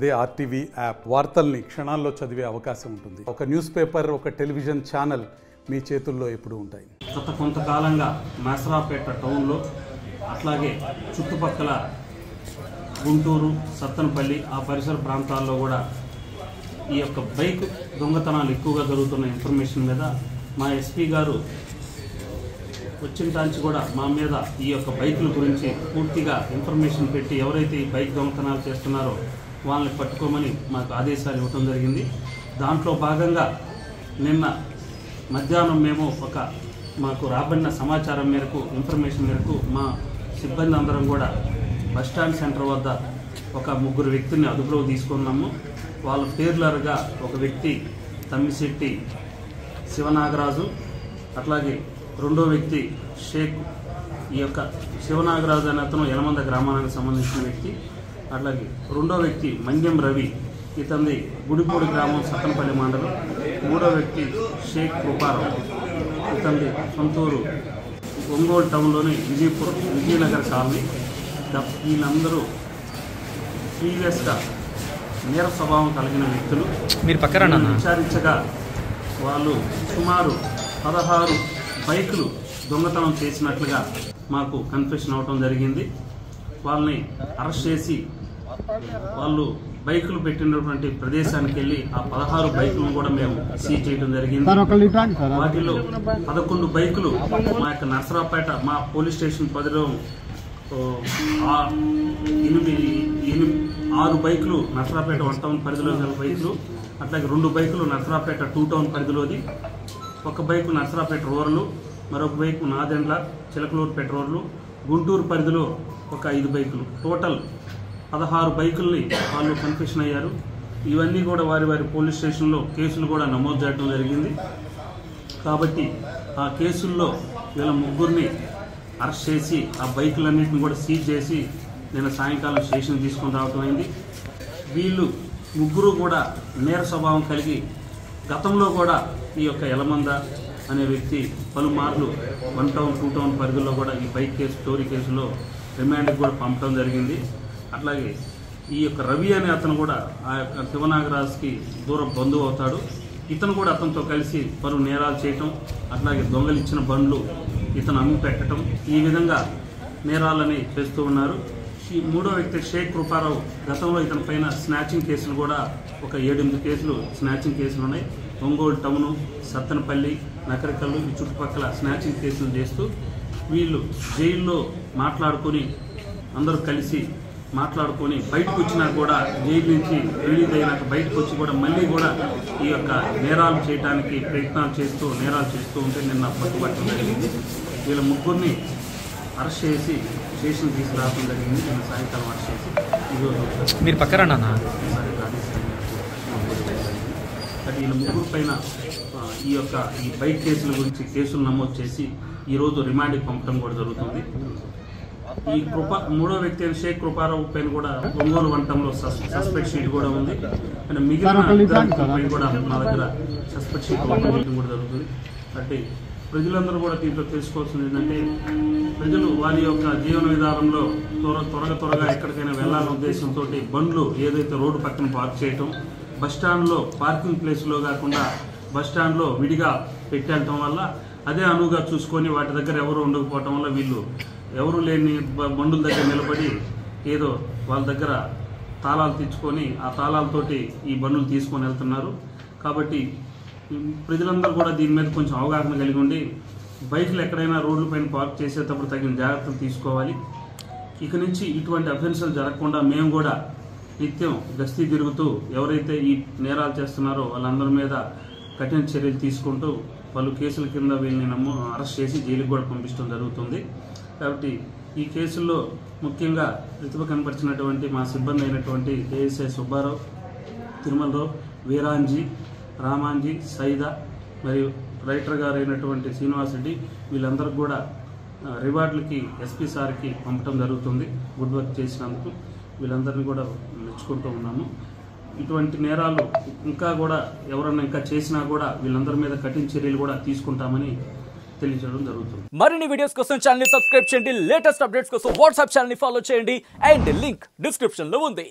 అదే RTV app వార్తల్ని క్షణాల్లో చదివే అవకాశం ఉంటుంది. ఒక న్యూస్ పేపర్, ఒక టెలివిజన్ ఛానల్ మీ చేతుల్లో ఎప్పుడూ ఉంటాయి. గత కొంతకాలంగా నరసరావుపేట టౌన్లో అట్లాగే చుట్టుపక్కల గుంటూరు, సత్తెనపల్లి ఆ పరిసర ప్రాంతాల్లో కూడా ఈ యొక్క బైక్ దొంగతనాలు ఎక్కువగా జరుగుతున్న ఇన్ఫర్మేషన్ మీద మా ఎస్పీ గారు వచ్చిన టాంచి కూడా మా మీద ఈ యొక్క బైకుల గురించి పూర్తిగా ఇన్ఫర్మేషన్ పెట్టి ఎవరైతే ఈ బైక్ దొంగతనాలు చేస్తున్నారో వాళ్ళని పట్టుకోమని మాకు ఆదేశాలు ఇవ్వడం జరిగింది. దాంట్లో భాగంగా నిన్న మధ్యాహ్నం మేము మాకు రాబడిన సమాచారం మేరకు, ఇన్ఫర్మేషన్ మేరకు మా సిబ్బంది అందరం కూడా బస్టాండ్ సెంటర్ వద్ద ఒక ముగ్గురు వ్యక్తిని అదుపులో తీసుకున్నాము. వాళ్ళ పేర్లరుగా ఒక వ్యక్తి తమ్మిశెట్టి శివనాగరాజు, అట్లాగే రెండో వ్యక్తి షేక్. ఈ యొక్క శివనాగరాజు అనే అతను యలమంద గ్రామానికి సంబంధించిన వ్యక్తి. అట్లాగే రెండో వ్యక్తి మండ్యం రవి, ఇతని గుడిపూడి గ్రామం, సత్తెనపల్లి మండలం. మూడో వ్యక్తి షేక్ కృపారావు, ఇతని సొంతూరు ఒంగోలు టౌన్లోని విజయనగర్ కాలనీ. వీళ్ళందరూ ప్రీవియస్గా నేర స్వభావం కలిగిన వ్యక్తులు. మీరు పక్కన విచారించగా వాళ్ళు సుమారు 16 బైకులు దొంగతనం చేసినట్లుగా మాకు కన్ఫెషన్ అవడం జరిగింది. వాళ్ళని అరెస్ట్ చేసి వాళ్ళు బైకులు పెట్టినటువంటి ప్రదేశానికి వెళ్ళి ఆ 16 బైకులను కూడా మేము సీజ్ చేయడం జరిగింది. వాటిలో 11 బైకులు మా యొక్క నరసరావుపేట మా పోలీస్ స్టేషన్ పరిధిలో 6 బైకులు నరసరావుపేట 1 టౌన్ పరిధిలో గల బైకులు, అట్లాగే 2 బైకులు నరసరావుపేట 2 టౌన్ పరిధిలోది, 1 బైకు నరసరావుపేట రూరల్, మరొక బైకు నాదెండ్ల చిలకలూరుపేట రూరల్, గుంటూరు పరిధిలో ఒక 5 బైకులు, టోటల్ 16 బైకుల్ని వాళ్ళు కన్ఫెషన్ అయ్యారు. ఇవన్నీ కూడా వారి పోలీస్ స్టేషన్లో కేసులు కూడా నమోదు చేయడం జరిగింది. కాబట్టి ఆ కేసుల్లో వీళ్ళ ముగ్గురిని అరెస్ట్ చేసి ఆ బైకులన్నింటిని కూడా సీజ్ చేసి నిన్న సాయంకాలం స్టేషన్ తీసుకొని రావడం అయింది. వీళ్ళు ముగ్గురు కూడా నేర స్వభావం కలిగి గతంలో కూడా ఈ యొక్క యలమంద అనే వ్యక్తి పలుమార్లు 1 టౌన్ 2 టౌన్ పరిధిలో కూడా ఈ బైక్ కేసు, స్టోరీ కేసులో రిమాండ్కి కూడా పంపడం జరిగింది. అట్లాగే ఈ యొక్క రవి అనే అతను కూడా ఆ యొక్క శివనాగరాజ్కి దూర బంధువు అవుతాడు. ఇతను కూడా అతనితో కలిసి పలు నేరాలు చేయటం, అట్లాగే దొంగలిచ్చిన బండ్లు ఇతను అమ్మి పెట్టడం, ఈ విధంగా నేరాలని చేస్తూ ఉన్నారు. ఈ మూడో వ్యక్తి షేక్ కృపారావు, గతంలో ఇతని పైన స్నాచింగ్ కేసులు కూడా ఒక 7-8 కేసులు స్నాచింగ్ కేసులు ఉన్నాయి. ఒంగోలు టౌను, సత్తెనపల్లి, నకరికల్లు ఈ చుట్టుపక్కల స్నాచింగ్ కేసులు చేస్తూ వీళ్ళు జైల్లో అందరూ కలిసి మాట్లాడుకొని బయటకు వచ్చినా కూడా, జైలు నుంచి రిలీజ్ అయినాక బయటకు వచ్చి కూడా మళ్ళీ కూడా ఈ యొక్క నేరాలు చేయడానికి ప్రయత్నాలు చేస్తూ నేరాలు చేస్తూ ఉంటే నిన్న పట్టుబట్టడం జరిగింది. వీళ్ళ ముగ్గురిని అరెస్ట్ చేసి స్టేషన్ తీసుకురావడం జరిగింది. నిన్న సాయంకాలం అరెస్ట్ చేసి ఈరోజు మీరు పక్కన వీళ్ళ ముగ్గురు పైన ఈ బైక్ కేసుల గురించి కేసులు నమోదు చేసి ఈరోజు రిమాండ్కి పంపడం కూడా జరుగుతుంది. ఈ మూడో వ్యక్తి అయిన షేక్ కృపారావు పైన కూడా ఒంగోలు 1 టౌన్లో సస్పెక్ట్ షీట్ కూడా ఉంది. అండ్ మిగిలిన పైన కూడా మా దగ్గర సస్పెక్ట్ షీట్ ఓపెన్ కూడా జరుగుతుంది. అంటే ప్రజలందరూ కూడా దీంట్లో తెలుసుకోవాల్సింది ఏంటంటే, ప్రజలు వారి యొక్క జీవన విధానంలో త్వరగా ఎక్కడికైనా వెళ్లాలనే ఉద్దేశంతో బండ్లు ఏదైతే రోడ్డు పక్కన పార్క్ చేయటం, బస్టాండ్లో పార్కింగ్ ప్లేస్లో కాకుండా బస్టాండ్లో విడిగా పెట్టేయటం వల్ల అదే అనువుగా చూసుకొని వాటి దగ్గర ఎవరు ఉండకపోవటం వల్ల వీళ్ళు ఎవరు లేని బండుల దగ్గర నిలబడి ఏదో వాళ్ళ దగ్గర తాళాలు తెచ్చుకొని ఆ తాళాలతోటి ఈ బండ్లు తీసుకొని వెళ్తున్నారు. కాబట్టి ప్రజలందరూ కూడా దీని మీద కొంచెం అవగాహన కలిగి ఉండి బైకులు ఎక్కడైనా రోడ్లపైన పార్క్ చేసేటప్పుడు తగిన జాగ్రత్తలు తీసుకోవాలి. ఇక నుంచి ఇటువంటి అఫెన్సులు జరగకుండా మేము కూడా నిత్యం గస్తీ తిరుగుతూ ఎవరైతే ఈ నేరాలు చేస్తున్నారో వాళ్ళందరి మీద కఠిన చర్యలు తీసుకుంటూ పలు కేసుల కింద వీళ్ళని అరెస్ట్ చేసి జైలుకి కూడా పంపించడం జరుగుతుంది. కాబట్టి ఈ కేసుల్లో ముఖ్యంగా ప్రతిభ కనపరిచినటువంటి మా సిబ్బంది అయినటువంటి ఏఎస్ఐ సుబ్బారావు, తిరుమలరావు, వీరాంజీ, రామాంజీ, సైదా మరియు రైటర్ గారు అయినటువంటి శ్రీనివాస్ రెడ్డి, వీళ్ళందరికీ కూడా రివార్డులకి ఎస్పీ సార్కి పంపడం జరుగుతుంది. గుడ్ వర్క్ చేసినందుకు వీళ్ళందరినీ కూడా మెచ్చుకుంటూ ఉన్నాము. ఇటువంటి నేరాలు ఎవరన్నా ఇంకా చేసినా కూడా వీళ్ళందరి మీద కఠిన చర్యలు కూడా తీసుకుంటామని తెలియజేయడం జరుగుతుంది. మరిన్ని వీడియోస్ కోసం ఛానల్ ని సబ్స్క్రైబ్ చేయండి, లేటెస్ట్ అప్డేట్స్ కోసం వాట్సాప్ ఛానల్ ని ఫాలో చేయండి అండ్ లింక్ డిస్క్రిప్షన్ లో ఉంది.